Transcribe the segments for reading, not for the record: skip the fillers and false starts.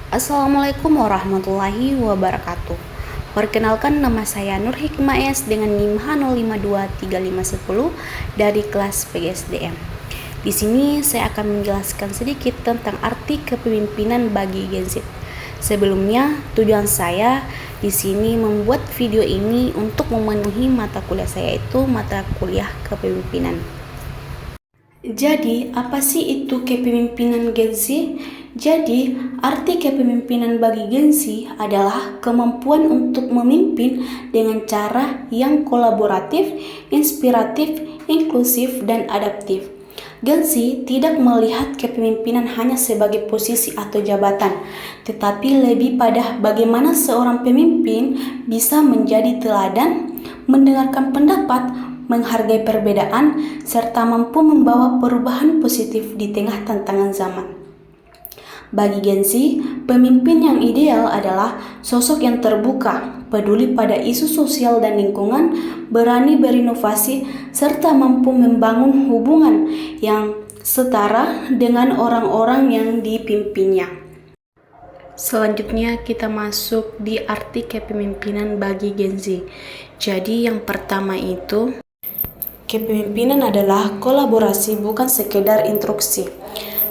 Assalamualaikum warahmatullahi wabarakatuh. Perkenalkan, nama saya Nur Hikmah S dengan NIM H052351 dari kelas PGSDM. Di sini saya akan menjelaskan sedikit tentang arti kepemimpinan bagi Gen Z. Sebelumnya, tujuan saya di sini membuat video ini untuk memenuhi mata kuliah saya, yaitu mata kuliah kepemimpinan. Jadi, apa sih itu kepemimpinan Gen Z? Jadi, arti kepemimpinan bagi Gen Z adalah kemampuan untuk memimpin dengan cara yang kolaboratif, inspiratif, inklusif, dan adaptif. Gen Z tidak melihat kepemimpinan hanya sebagai posisi atau jabatan, tetapi lebih pada bagaimana seorang pemimpin bisa menjadi teladan, mendengarkan pendapat, menghargai perbedaan, serta mampu membawa perubahan positif di tengah tantangan zaman. Bagi Gen Z, pemimpin yang ideal adalah sosok yang terbuka, peduli pada isu sosial dan lingkungan, berani berinovasi, serta mampu membangun hubungan yang setara dengan orang-orang yang dipimpinnya. Selanjutnya kita masuk di arti kepemimpinan bagi Gen Z. Jadi yang pertama itu, kepemimpinan adalah kolaborasi, bukan sekedar instruksi.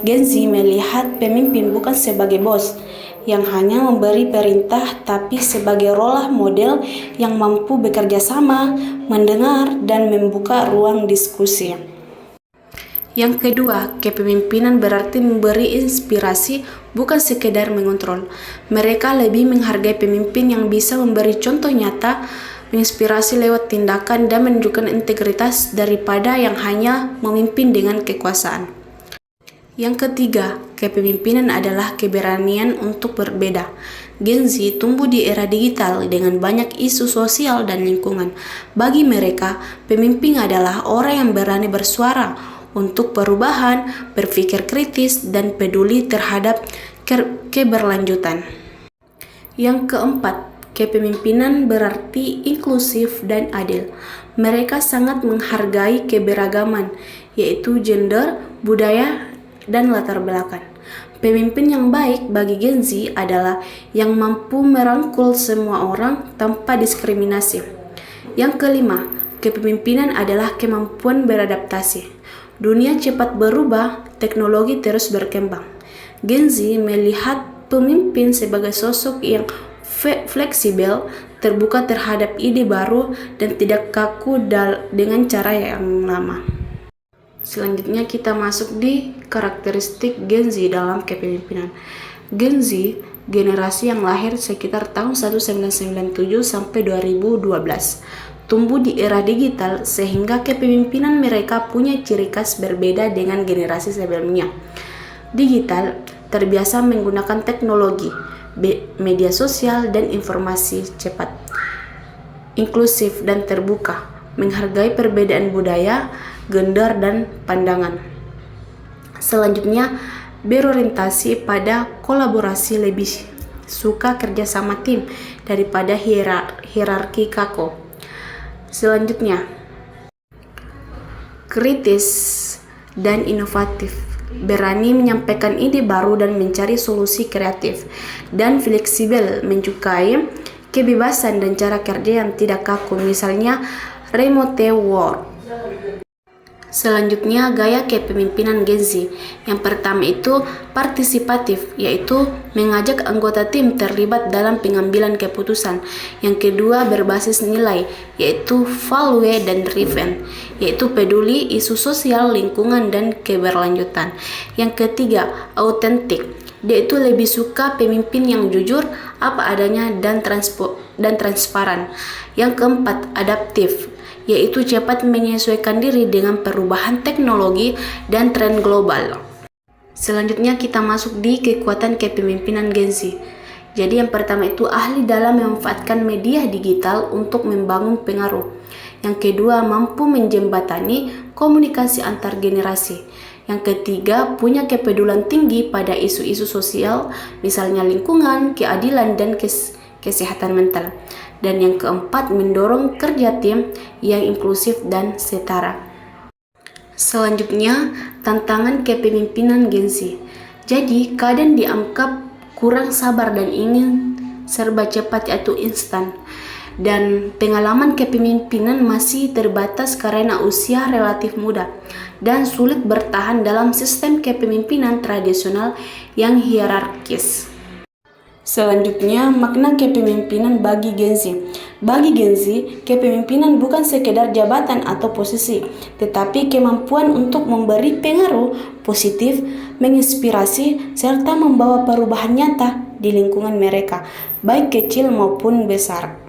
Gen Z melihat pemimpin bukan sebagai bos yang hanya memberi perintah, tapi sebagai role model yang mampu bekerja sama, mendengar, dan membuka ruang diskusi. Yang kedua, kepemimpinan berarti memberi inspirasi, bukan sekedar mengontrol. Mereka lebih menghargai pemimpin yang bisa memberi contoh nyata, menginspirasi lewat tindakan, dan menunjukkan integritas daripada yang hanya memimpin dengan kekuasaan. Yang ketiga, kepemimpinan adalah keberanian untuk berbeda. Gen Z tumbuh di era digital dengan banyak isu sosial dan lingkungan. Bagi mereka, pemimpin adalah orang yang berani bersuara untuk perubahan, berpikir kritis, dan peduli terhadap keberlanjutan. Yang keempat, kepemimpinan berarti inklusif dan adil. Mereka sangat menghargai keberagaman, yaitu gender, budaya, dan latar belakang. Pemimpin yang baik bagi Gen Z adalah yang mampu merangkul semua orang tanpa diskriminasi. Yang kelima, kepemimpinan adalah kemampuan beradaptasi. Dunia cepat berubah, teknologi terus berkembang. Gen Z melihat pemimpin sebagai sosok yang fleksibel, terbuka terhadap ide baru, dan tidak kaku dengan cara yang lama. Selanjutnya kita masuk di karakteristik Gen Z dalam kepemimpinan. Gen Z, generasi yang lahir sekitar tahun 1997 sampai 2012. Tumbuh di era digital sehingga kepemimpinan mereka punya ciri khas berbeda dengan generasi sebelumnya. Digital terbiasa menggunakan teknologi, media sosial, dan informasi cepat. Inklusif dan terbuka, menghargai perbedaan budaya, gender, dan pandangan. Selanjutnya, berorientasi pada kolaborasi, lebih suka kerja sama tim daripada hierarki kaku. Selanjutnya, kritis dan inovatif, berani menyampaikan ide baru dan mencari solusi kreatif, dan fleksibel, menyukai kebebasan dan cara kerja yang tidak kaku, misalnya remote work. Selanjutnya, gaya kepemimpinan Gen Z. Yang pertama itu partisipatif, yaitu mengajak anggota tim terlibat dalam pengambilan keputusan. Yang kedua, berbasis nilai, yaitu value dan driven, yaitu peduli isu sosial, lingkungan, dan keberlanjutan. Yang ketiga, autentik, yaitu lebih suka pemimpin yang jujur, apa adanya, dan transparan. Yang keempat, adaptif, yaitu cepat menyesuaikan diri dengan perubahan teknologi dan tren global. Selanjutnya kita masuk di kekuatan kepemimpinan Gen Z. Jadi yang pertama itu ahli dalam memanfaatkan media digital untuk membangun pengaruh. Yang kedua, mampu menjembatani komunikasi antar generasi. Yang ketiga, punya kepedulian tinggi pada isu-isu sosial, misalnya lingkungan, keadilan, dan kesehatan mental. Dan yang keempat, mendorong kerja tim yang inklusif dan setara. Selanjutnya, tantangan kepemimpinan Gen Z. Jadi, kadang dianggap kurang sabar dan ingin serba cepat atau instan. Dan pengalaman kepemimpinan masih terbatas karena usia relatif muda dan sulit bertahan dalam sistem kepemimpinan tradisional yang hierarkis. Selanjutnya, makna kepemimpinan bagi Gen Z. Bagi Gen Z, kepemimpinan bukan sekedar jabatan atau posisi, tetapi kemampuan untuk memberi pengaruh positif, menginspirasi, serta membawa perubahan nyata di lingkungan mereka, baik kecil maupun besar.